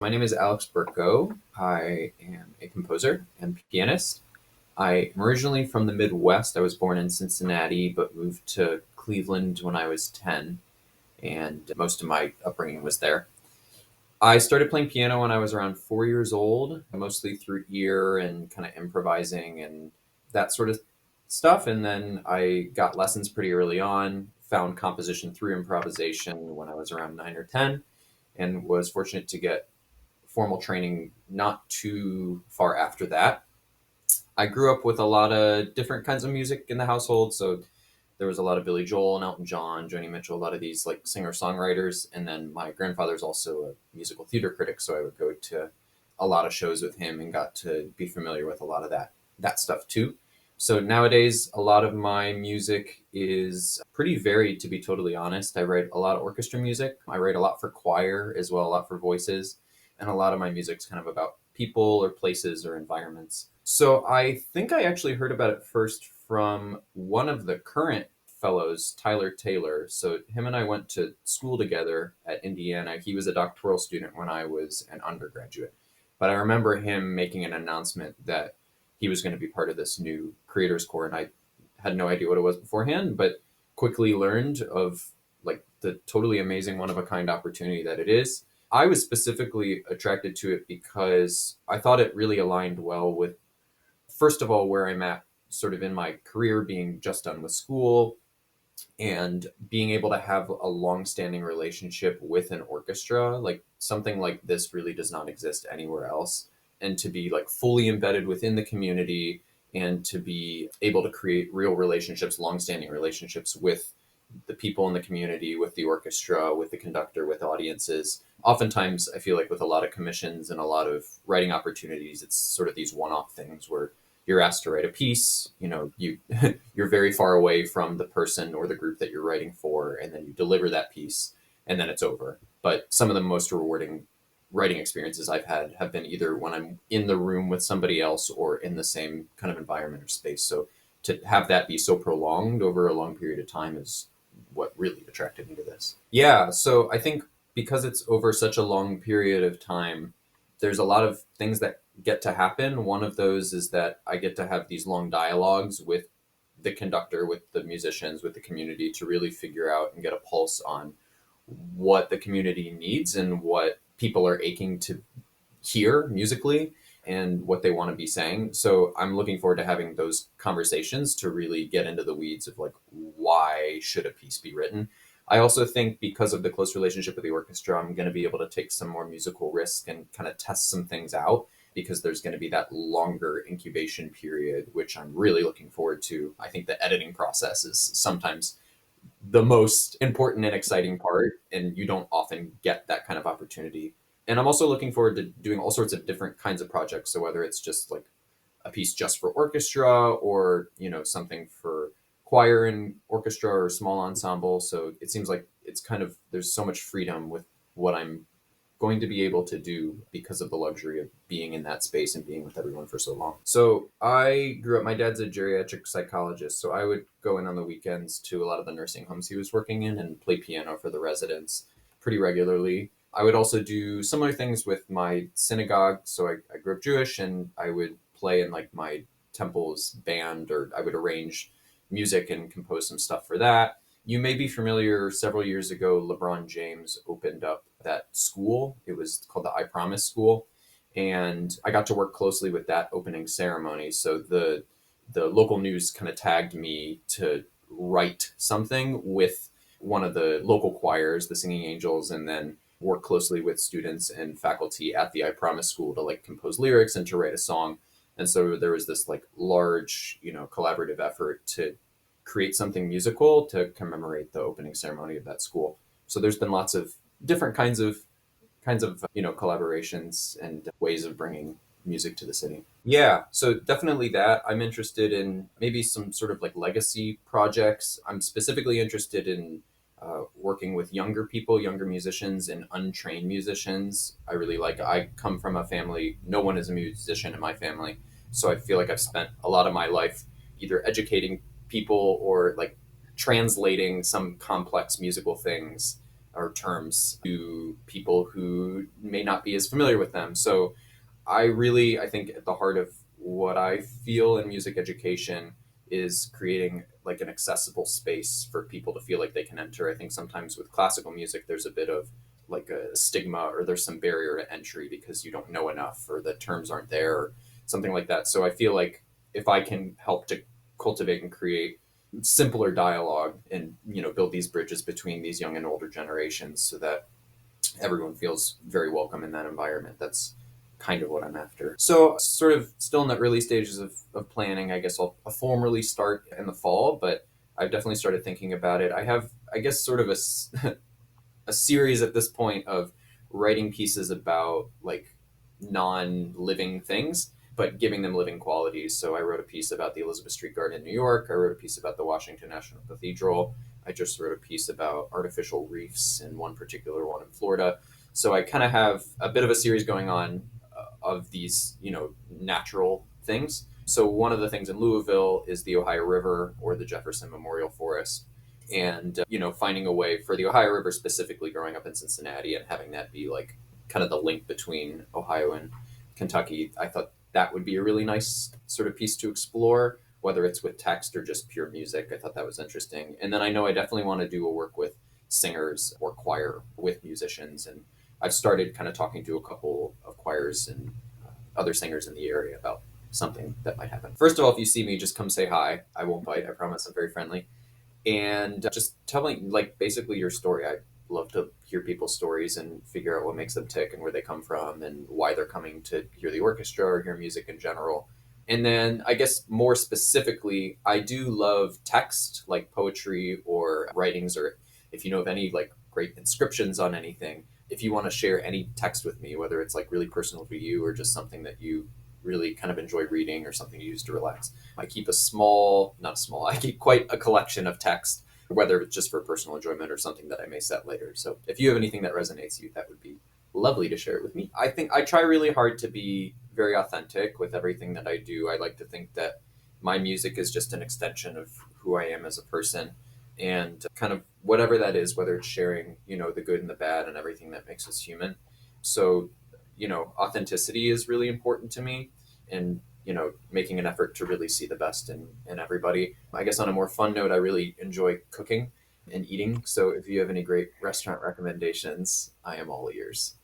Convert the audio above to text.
My name is Alex Berko. I am a composer and pianist. I am originally from the Midwest. I was born in Cincinnati, but moved to Cleveland when I was 10, and most of my upbringing was there. I started playing piano when I was around 4 years old, mostly through ear and kind of improvising and that sort of stuff. And then I got lessons pretty early on, found composition through improvisation when I was around 9 or 10, and was fortunate to get formal training not too far after that. I grew up with a lot of different kinds of music in the household. So there was a lot of Billy Joel and Elton John, Joni Mitchell, a lot of these like singer songwriters. And then my grandfather's also a musical theater critic. So I would go to a lot of shows with him and got to be familiar with a lot of that stuff too. So nowadays, a lot of my music is pretty varied, to be totally honest. I write a lot of orchestra music. I write a lot for choir as well, a lot for voices. And a lot of my music's kind of about people or places or environments. So I think I actually heard about it first from one of the current fellows, Tyler Taylor. So him and I went to school together at Indiana. He was a doctoral student when I was an undergraduate. But I remember him making an announcement that he was going to be part of this new creators corps, and I had no idea what it was beforehand, but quickly learned of like the totally amazing one of a kind opportunity that it is. I was specifically attracted to it because I thought it really aligned well with, first of all, where I'm at sort of in my career, being just done with school and being able to have a long-standing relationship with an orchestra. Like something like this really does not exist anywhere else. And to be like fully embedded within the community and to be able to create real relationships, long-standing relationships with the people in the community, with the orchestra, with the conductor, with audiences. Oftentimes, I feel like with a lot of commissions and a lot of writing opportunities, it's sort of these one-off things where you're asked to write a piece. You're very far away from the person or the group that you're writing for, and then you deliver that piece, and then it's over. But some of the most rewarding writing experiences I've had have been either when I'm in the room with somebody else or in the same kind of environment or space. So to have that be so prolonged over a long period of time is what really attracted me to this. Yeah, so I think because it's over such a long period of time, there's a lot of things that get to happen. One of those is that I get to have these long dialogues with the conductor, with the musicians, with the community to really figure out and get a pulse on what the community needs and what people are aching to hear musically and what they want to be saying. So I'm looking forward to having those conversations to really get into the weeds of like, why should a piece be written? I also think because of the close relationship with the orchestra, I'm going to be able to take some more musical risk and kind of test some things out because there's going to be that longer incubation period, which I'm really looking forward to. I think the editing process is sometimes the most important and exciting part, and you don't often get that kind of opportunity. And I'm also looking forward to doing all sorts of different kinds of projects. So whether it's just like a piece just for orchestra or, something for choir and orchestra or small ensemble. So it seems like it's kind of, there's so much freedom with what I'm going to be able to do because of the luxury of being in that space and being with everyone for so long. So I grew up, my dad's a geriatric psychologist. So I would go in on the weekends to a lot of the nursing homes he was working in and play piano for the residents pretty regularly. I would also do similar things with my synagogue. So I grew up Jewish, and I would play in like my temple's band, or I would arrange music and compose some stuff for that. You may be familiar, several years ago, LeBron James opened up that school. It was called the I Promise School. And I got to work closely with that opening ceremony. So the local news kind of tagged me to write something with one of the local choirs, the Singing Angels, and then work closely with students and faculty at the I Promise School to like compose lyrics and to write a song. And so there was this like large, collaborative effort to create something musical to commemorate the opening ceremony of that school. So there's been lots of different kinds of collaborations and ways of bringing music to the city. Yeah, so definitely that. I'm interested in maybe some sort of like legacy projects. I'm specifically interested in working with younger people, younger musicians, and untrained musicians. I come from a family, no one is a musician in my family. So I feel like I've spent a lot of my life either educating people or like translating some complex musical things or terms to people who may not be as familiar with them. So I think at the heart of what I feel in music education is creating like an accessible space for people to feel like they can enter. I think sometimes with classical music, there's a bit of like a stigma or there's some barrier to entry because you don't know enough or the terms aren't there or something like that. So I feel like if I can help to cultivate and create simpler dialogue and build these bridges between these young and older generations so that everyone feels very welcome in that environment. That's kind of what I'm after. So, sort of still in the early stages of planning. I guess I'll formally start in the fall, but I've definitely started thinking about it. I have, I guess, sort of a series at this point of writing pieces about like non-living things but giving them living qualities. So I wrote a piece about the Elizabeth Street Garden in New York. I wrote a piece about the Washington National Cathedral. I just wrote a piece about artificial reefs and one particular one in Florida. So I kind of have a bit of a series going on of these, natural things. So one of the things in Louisville is the Ohio River or the Jefferson Memorial Forest. And, finding a way for the Ohio River specifically growing up in Cincinnati and having that be like kind of the link between Ohio and Kentucky. I thought that would be a really nice sort of piece to explore, whether it's with text or just pure music. I thought that was interesting. And then I know I definitely want to do a work with singers or choir with musicians. And I've started kind of talking to a couple of choirs and other singers in the area about something that might happen. First of all, if you see me, just come say hi. I won't bite. I promise. I'm very friendly. And just telling, like, basically your story. I love to hear people's stories and figure out what makes them tick and where they come from and why they're coming to hear the orchestra or hear music in general. And then I guess more specifically, I do love text like poetry or writings, or if you know of any like great inscriptions on anything, if you want to share any text with me, whether it's like really personal to you or just something that you really kind of enjoy reading or something you use to relax. I keep I keep quite a collection of text, whether it's just for personal enjoyment or something that I may set later. So if you have anything that resonates you, that would be lovely to share it with me. I think I try really hard to be very authentic with everything that I do. I like to think that my music is just an extension of who I am as a person and kind of whatever that is, whether it's sharing, the good and the bad and everything that makes us human. So, authenticity is really important to me and, making an effort to really see the best in everybody. I guess on a more fun note, I really enjoy cooking and eating. So if you have any great restaurant recommendations, I am all ears.